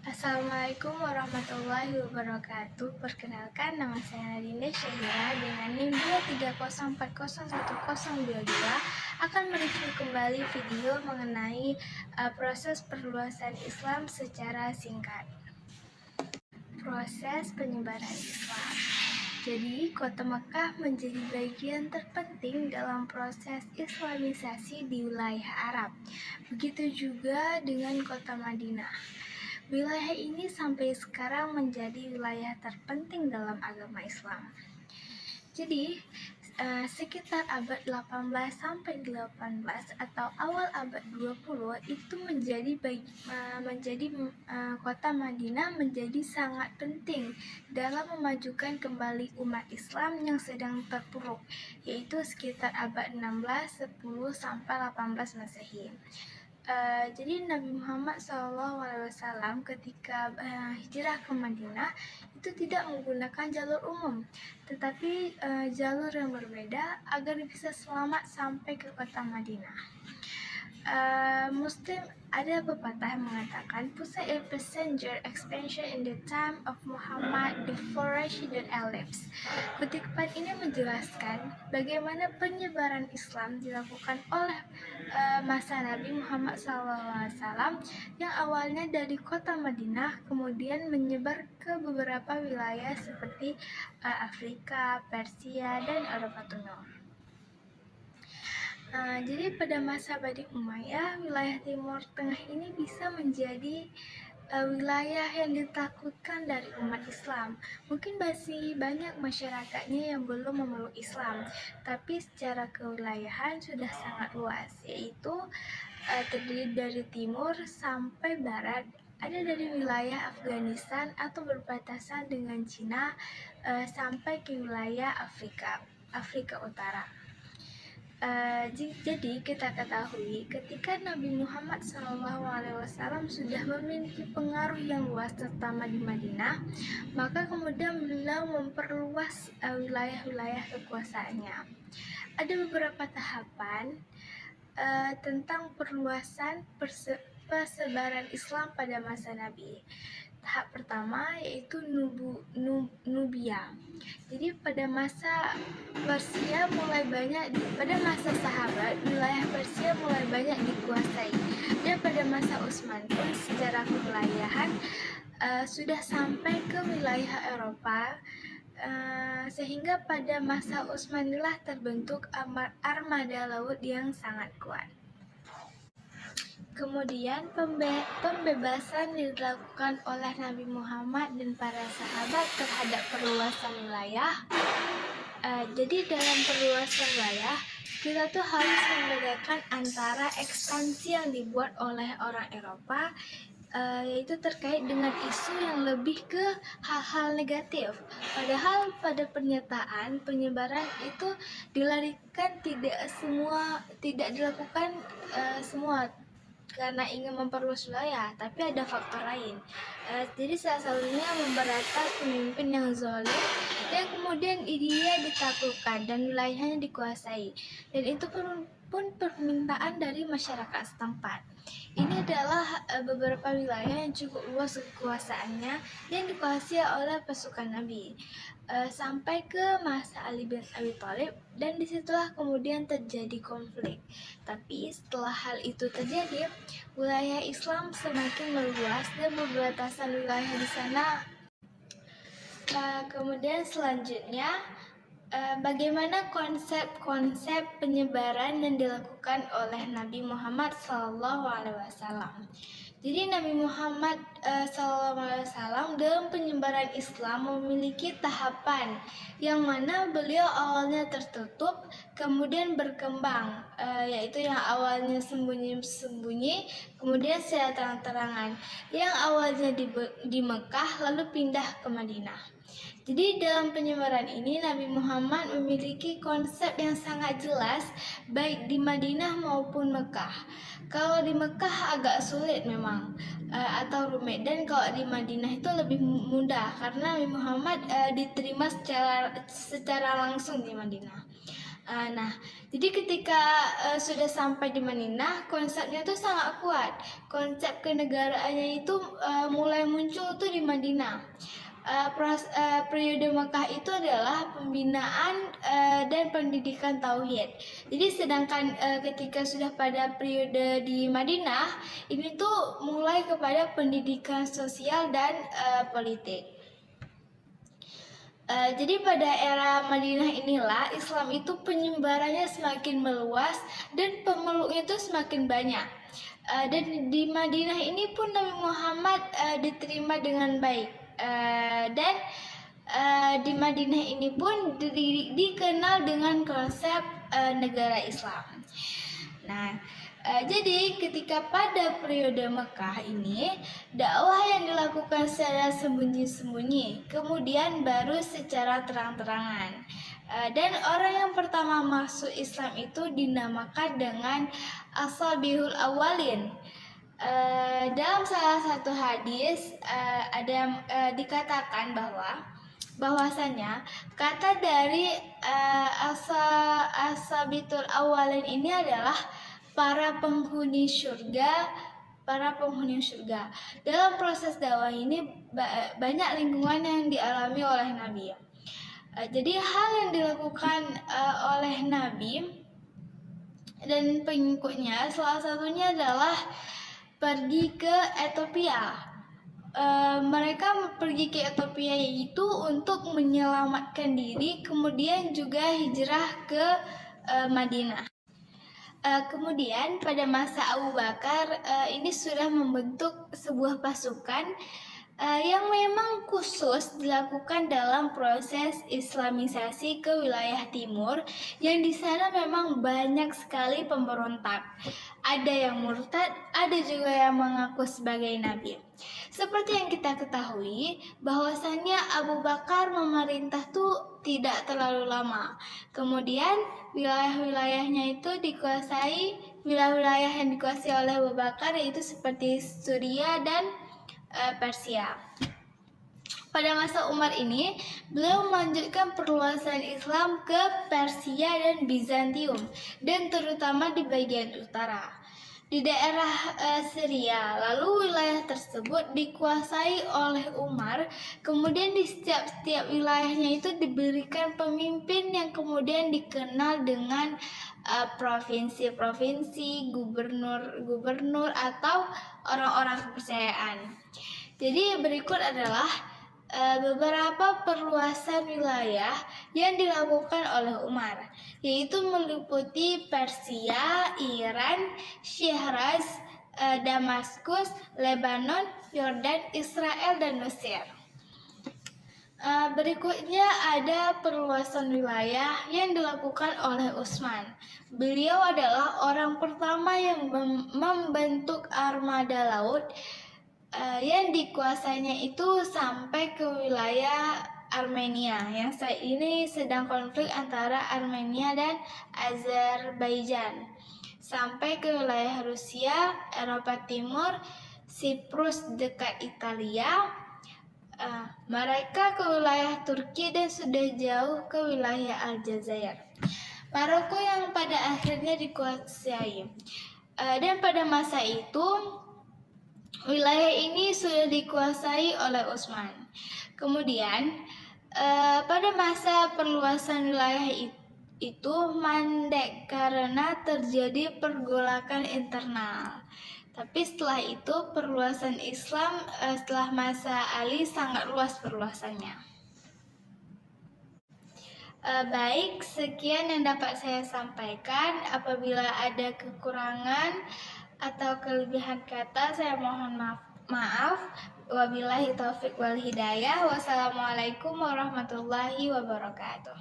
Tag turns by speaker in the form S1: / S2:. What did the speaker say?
S1: Assalamualaikum warahmatullahi wabarakatuh. Perkenalkan, nama saya Nadine Syahira dengan NIM 230401022 akan mereview kembali video mengenai proses perluasan Islam secara singkat. Proses penyebaran Islam. Jadi, kota Mekah menjadi bagian terpenting dalam proses Islamisasi di wilayah Arab. Begitu juga dengan kota Madinah. Wilayah ini sampai sekarang menjadi wilayah terpenting dalam agama Islam. Jadi, sekitar abad 18 sampai 18 atau awal abad 20 itu menjadi kota Madinah menjadi sangat penting dalam memajukan kembali umat Islam yang sedang terpuruk, yaitu sekitar abad 16, 10 sampai 18 Masehi. Jadi Nabi Muhammad SAW ketika hijrah ke Madinah itu tidak menggunakan jalur umum, tetapi jalur yang berbeda agar bisa selamat sampai ke kota Madinah. Muslim ada pepatah mengatakan, "Put a passenger expansion in the time of Muhammad before Rashidun ellipse." Kutipan ini menjelaskan bagaimana penyebaran Islam dilakukan oleh masa Nabi Muhammad SAW yang awalnya dari kota Madinah kemudian menyebar ke beberapa wilayah seperti Afrika, Persia, dan Eropa Timur. Jadi pada masa Bani Umayyah, wilayah Timur Tengah ini bisa menjadi wilayah yang ditakutkan dari umat Islam. Mungkin masih banyak masyarakatnya yang belum memeluk Islam, tapi secara kewilayahan sudah sangat luas, yaitu terdiri dari timur sampai barat. Ada dari wilayah Afghanistan atau berbatasan dengan Cina sampai ke wilayah Afrika Utara. Jadi kita ketahui ketika Nabi Muhammad SAW sudah memiliki pengaruh yang luas terutama di Madinah, maka kemudian beliau memperluas wilayah-wilayah kekuasaannya. Ada beberapa tahapan tentang perluasan persebaran Islam pada masa Nabi. Tahap pertama yaitu Nubia. Jadi pada masa sahabat, wilayah Persia mulai banyak dikuasai. Dan pada masa Utsman pun secara kewilayahan sudah sampai ke wilayah Eropa. Sehingga pada masa Utsmanilah terbentuk armada laut yang sangat kuat. Kemudian pembebasan dilakukan oleh Nabi Muhammad dan para sahabat terhadap perluasan wilayah. Jadi dalam perluasan wilayah kita tuh harus membedakan antara ekspansi yang dibuat oleh orang Eropa, yaitu terkait dengan isu yang lebih ke hal-hal negatif. Padahal pada pernyataan penyebaran itu dilarikan tidak dilakukan semua karena ingin memperluas wilayah, tapi ada faktor lain. Jadi salah satunya memberantas pemimpin yang zalim yang kemudian dia ditaklukkan dan wilayahnya dikuasai. Dan itu pun permintaan dari masyarakat setempat. Ini adalah beberapa wilayah yang cukup luas kekuasaannya yang dikuasai oleh pasukan Nabi. Sampai ke masa Ali bin Abi Thalib, dan disitulah kemudian terjadi konflik. Tapi setelah hal itu terjadi, wilayah Islam semakin meluas dan perbatasan wilayah di sana. Kemudian selanjutnya, bagaimana konsep penyebaran yang dilakukan oleh Nabi Muhammad SAW. Jadi Nabi Muhammad SAW dalam penyebaran Islam memiliki tahapan yang mana beliau awalnya tertutup, kemudian berkembang, yaitu yang awalnya sembunyi-sembunyi, kemudian secara terang-terangan. Yang awalnya di Mekah lalu pindah ke Madinah. Jadi dalam penyebaran ini Nabi Muhammad memiliki konsep yang sangat jelas baik di Madinah maupun Mekah. Kalau di Mekah agak sulit memang atau rumit, dan kalau di Madinah itu lebih mudah karena Nabi Muhammad diterima secara langsung di Madinah. Nah, jadi ketika sudah sampai di Madinah, konsepnya tuh sangat kuat. Konsep kenegaraannya itu mulai muncul tuh di Madinah. Periode Mekah itu adalah pembinaan dan pendidikan tauhid. Jadi sedangkan ketika sudah pada periode di Madinah, ini tuh mulai kepada pendidikan sosial dan politik. Jadi pada era Madinah inilah Islam itu penyebarannya semakin meluas dan pemeluknya itu semakin banyak. Dan di Madinah ini pun Nabi Muhammad diterima dengan baik. Dan di Madinah ini pun dikenal dengan konsep negara Islam. Nah, jadi ketika pada periode Mekah ini, dakwah yang dilakukan secara sembunyi-sembunyi, kemudian baru secara terang-terangan. Dan orang yang pertama masuk Islam itu dinamakan dengan As-Sabihul Awwalin. Dalam salah satu hadis ada dikatakan bahwasanya kata dari As-Sabitul Awwalin ini adalah para penghuni surga. Dalam proses dakwah ini banyak lingkungan yang dialami oleh Nabi. Jadi hal yang dilakukan oleh Nabi dan pengikutnya salah satunya adalah pergi ke Ethiopia. Mereka pergi ke Ethiopia itu untuk menyelamatkan diri, kemudian juga hijrah ke Madinah. Kemudian pada masa Abu Bakar ini sudah membentuk sebuah pasukan yang memang khusus dilakukan dalam proses Islamisasi ke wilayah timur, yang di sana memang banyak sekali pemberontak. Ada yang murtad, ada juga yang mengaku sebagai nabi. Seperti yang kita ketahui, bahwasannya Abu Bakar memerintah tuh tidak terlalu lama. Kemudian wilayah-wilayahnya itu wilayah yang dikuasai oleh Abu Bakar yaitu seperti Suriah dan Persia. Pada masa Umar ini, beliau melanjutkan perluasan Islam ke Persia dan Bizantium, dan terutama di bagian utara. Di daerah Syria, lalu wilayah tersebut dikuasai oleh Umar, kemudian di setiap wilayahnya itu diberikan pemimpin yang kemudian dikenal dengan provinsi-provinsi, gubernur atau orang-orang kepercayaan. Jadi berikut adalah beberapa perluasan wilayah yang dilakukan oleh Umar, yaitu meliputi Persia, Iran, Syiraz, Damaskus, Lebanon, Yordan, Israel, dan Mesir. Berikutnya ada perluasan wilayah yang dilakukan oleh Utsman. Beliau adalah orang pertama yang membentuk armada laut yang dikuasainya itu sampai ke wilayah Armenia yang saat ini sedang konflik antara Armenia dan Azerbaijan, sampai ke wilayah Rusia, Eropa Timur, Siprus dekat Italia, mereka ke wilayah Turki, dan sudah jauh ke wilayah Aljazair, Maroko yang pada akhirnya dikuasai. Dan pada masa itu wilayah ini sudah dikuasai oleh Utsman. Kemudian pada masa perluasan wilayah itu mandek karena terjadi pergolakan internal. Tapi setelah itu perluasan Islam setelah masa Ali sangat luas perluasannya. Baik, sekian yang dapat saya sampaikan. Apabila ada kekurangan atau kelebihan kata, saya mohon maaf. Wabillahi taufik wal hidayah. Wassalamualaikum warahmatullahi wabarakatuh.